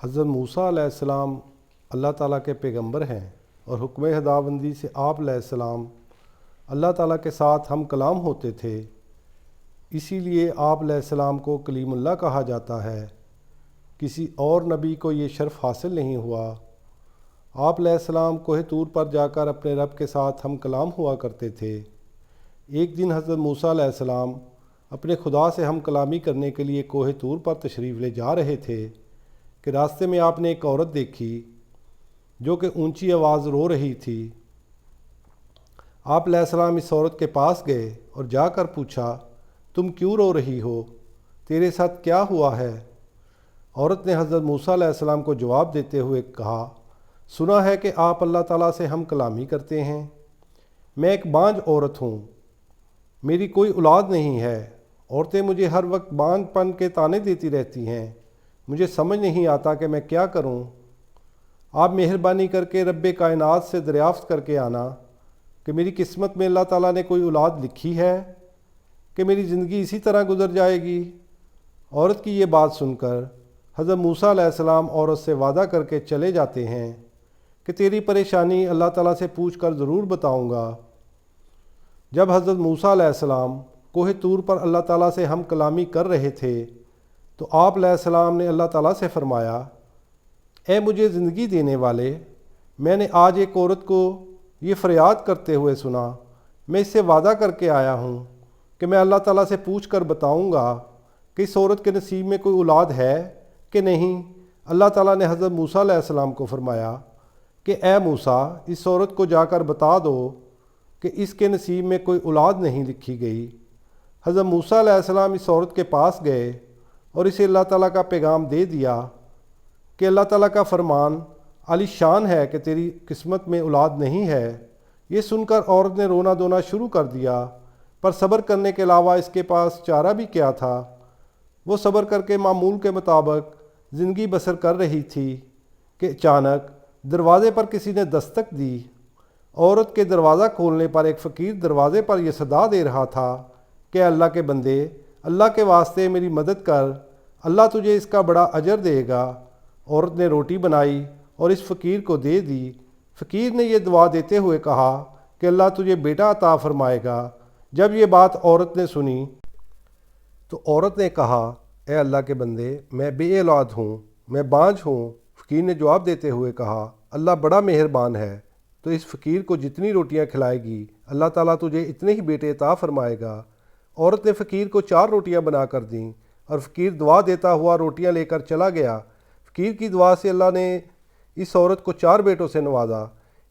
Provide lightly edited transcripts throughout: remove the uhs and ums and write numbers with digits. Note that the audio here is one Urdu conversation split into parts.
حضرت موسیٰ علیہ السلام اللہ تعالیٰ کے پیغمبر ہیں اور حکم خداوندی سے آپ علیہ السلام اللہ تعالیٰ کے ساتھ ہم کلام ہوتے تھے، اسی لیے آپ علیہ السلام کو کلیم اللہ کہا جاتا ہے۔ کسی اور نبی کو یہ شرف حاصل نہیں ہوا۔ آپ علیہ السلام کوہ طور پر جا کر اپنے رب کے ساتھ ہم کلام ہوا کرتے تھے۔ ایک دن حضرت موسیٰ علیہ السلام اپنے خدا سے ہم کلامی کرنے کے لیے کوہ طور پر تشریف لے جا رہے تھے کہ راستے میں آپ نے ایک عورت دیکھی جو کہ اونچی آواز رو رہی تھی۔ آپ علیہ السلام اس عورت کے پاس گئے اور جا کر پوچھا، تم کیوں رو رہی ہو؟ تیرے ساتھ کیا ہوا ہے؟ عورت نے حضرت موسیٰ علیہ السلام کو جواب دیتے ہوئے کہا، سنا ہے کہ آپ اللہ تعالیٰ سے ہم کلامی کرتے ہیں۔ میں ایک بانجھ عورت ہوں، میری کوئی اولاد نہیں ہے۔ عورتیں مجھے ہر وقت بانجھ پن کے طعنے دیتی رہتی ہیں، مجھے سمجھ نہیں آتا کہ میں کیا کروں۔ آپ مہربانی کر کے رب کائنات سے دریافت کر کے آنا کہ میری قسمت میں اللہ تعالیٰ نے کوئی اولاد لکھی ہے کہ میری زندگی اسی طرح گزر جائے گی۔ عورت کی یہ بات سن کر حضرت موسیٰ علیہ السلام عورت سے وعدہ کر کے چلے جاتے ہیں کہ تیری پریشانی اللہ تعالیٰ سے پوچھ کر ضرور بتاؤں گا۔ جب حضرت موسیٰ علیہ السلام کوہ طور پر اللہ تعالیٰ سے ہم کلامی کر رہے تھے تو آپ علیہ السلام نے اللہ تعالیٰ سے فرمایا، اے مجھے زندگی دینے والے، میں نے آج ایک عورت کو یہ فریاد کرتے ہوئے سنا۔ میں اس سے وعدہ کر کے آیا ہوں کہ میں اللہ تعالیٰ سے پوچھ کر بتاؤں گا کہ اس عورت کے نصیب میں کوئی اولاد ہے کہ نہیں۔ اللہ تعالیٰ نے حضرت موسیٰ علیہ السلام کو فرمایا کہ اے موسیٰ، اس عورت کو جا کر بتا دو کہ اس کے نصیب میں کوئی اولاد نہیں لکھی گئی۔ حضرت موسیٰ علیہ السلام اس عورت کے پاس گئے اور اسے اللہ تعالیٰ کا پیغام دے دیا کہ اللہ تعالیٰ کا فرمان عالی شان ہے کہ تیری قسمت میں اولاد نہیں ہے۔ یہ سن کر عورت نے رونا دھونا شروع کر دیا، پر صبر کرنے کے علاوہ اس کے پاس چارہ بھی کیا تھا۔ وہ صبر کر کے معمول کے مطابق زندگی بسر کر رہی تھی کہ اچانک دروازے پر کسی نے دستک دی۔ عورت کے دروازہ کھولنے پر ایک فقیر دروازے پر یہ صدا دے رہا تھا کہ اللہ کے بندے، اللہ کے واسطے میری مدد کر، اللہ تجھے اس کا اجر بڑا دے گا۔ عورت نے روٹی بنائی اور اس فقیر کو دے دی۔ فقیر نے یہ دعا دیتے ہوئے کہا کہ اللہ تجھے بیٹا عطا فرمائے گا۔ جب یہ بات عورت نے سنی تو عورت نے کہا، اے اللہ کے بندے، میں بے اولاد ہوں، میں بانجھ ہوں۔ فقیر نے جواب دیتے ہوئے کہا، اللہ بڑا مہربان ہے، تو اس فقیر کو جتنی روٹیاں کھلائے گی اللہ تعالیٰ تجھے اتنے ہی بیٹے عطا فرمائے گا۔ عورت نے فقیر کو 4 روٹیاں بنا کر دیں اور فقیر دعا دیتا ہوا روٹیاں لے کر چلا گیا۔ فقیر کی دعا سے اللہ نے اس عورت کو 4 بیٹوں سے نوازا۔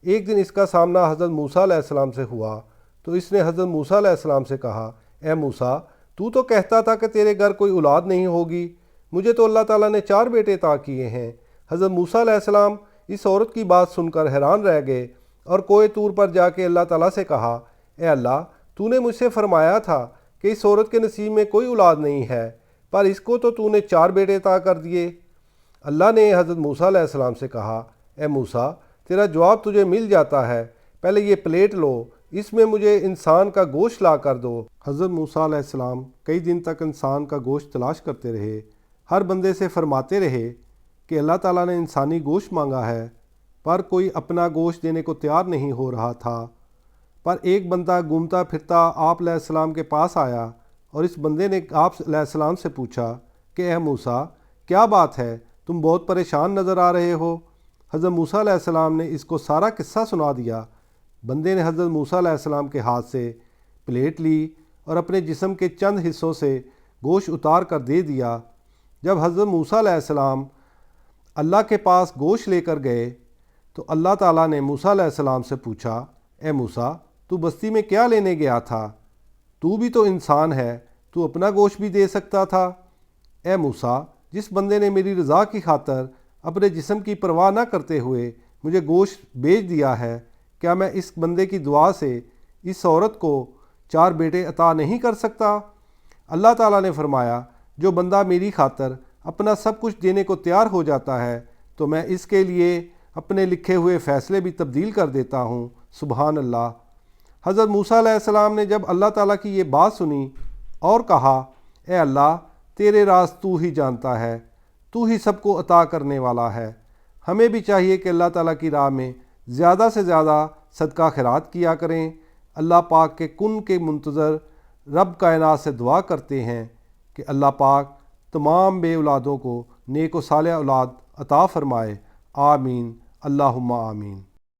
ایک دن اس کا سامنا حضرت موسیٰ علیہ السلام سے ہوا تو اس نے حضرت موسیٰ علیہ السلام سے کہا، اے موسیٰ، تو کہتا تھا کہ تیرے گھر کوئی اولاد نہیں ہوگی، مجھے تو اللہ تعالیٰ نے 4 بیٹے عطا کیے ہیں۔ حضرت موسیٰ علیہ السلام اس عورت کی بات سن کر حیران رہ گئے اور کوہ طور پر جا کے اللہ تعالیٰ سے کہا، اے اللہ، تو نے مجھ سے فرمایا تھا کہ اس عورت کے نصیب میں کوئی اولاد نہیں ہے، پر اس کو تو نے 4 بیٹے عطا کر دیے۔ اللہ نے حضرت موسیٰ علیہ السلام سے کہا، اے موسیٰ، تیرا جواب تجھے مل جاتا ہے، پہلے یہ پلیٹ لو، اس میں مجھے انسان کا گوشت لا کر دو۔ حضرت موسیٰ علیہ السلام کئی دن تک انسان کا گوشت تلاش کرتے رہے، ہر بندے سے فرماتے رہے کہ اللہ تعالیٰ نے انسانی گوشت مانگا ہے، پر کوئی اپنا گوشت دینے کو تیار نہیں ہو رہا تھا۔ پر ایک بندہ گھومتا پھرتا آپ علیہ السلام کے پاس آیا اور اس بندے نے آپ علیہ السلام سے پوچھا کہ اے موسیٰ، کیا بات ہے، تم بہت پریشان نظر آ رہے ہو۔ حضرت موسیٰ علیہ السلام نے اس کو سارا قصہ سنا دیا۔ بندے نے حضرت موسیٰ علیہ السلام کے ہاتھ سے پلیٹ لی اور اپنے جسم کے چند حصوں سے گوشت اتار کر دے دیا۔ جب حضرت موسیٰ علیہ السلام اللہ کے پاس گوشت لے کر گئے تو اللہ تعالیٰ نے موسیٰ علیہ السلام سے پوچھا، اے موسیٰ، تو بستی میں کیا لینے گیا تھا؟ تو بھی تو انسان ہے، تو اپنا گوشت بھی دے سکتا تھا۔ اے موسیٰ، جس بندے نے میری رضا کی خاطر اپنے جسم کی پرواہ نہ کرتے ہوئے مجھے گوشت بیچ دیا ہے، کیا میں اس بندے کی دعا سے اس عورت کو 4 بیٹے عطا نہیں کر سکتا؟ اللہ تعالیٰ نے فرمایا، جو بندہ میری خاطر اپنا سب کچھ دینے کو تیار ہو جاتا ہے تو میں اس کے لیے اپنے لکھے ہوئے فیصلے بھی تبدیل کر دیتا ہوں۔ سبحان اللہ۔ حضرت موسیٰ علیہ السلام نے جب اللہ تعالیٰ کی یہ بات سنی اور کہا، اے اللہ، تیرے راز تو ہی جانتا ہے، تو ہی سب کو عطا کرنے والا ہے۔ ہمیں بھی چاہیے کہ اللہ تعالیٰ کی راہ میں زیادہ سے زیادہ صدقہ خیرات کیا کریں۔ اللہ پاک کے کن کے منتظر رب کائنات سے دعا کرتے ہیں کہ اللہ پاک تمام بے اولادوں کو نیک و صالح اولاد عطا فرمائے۔ آمین، اللہم آمین۔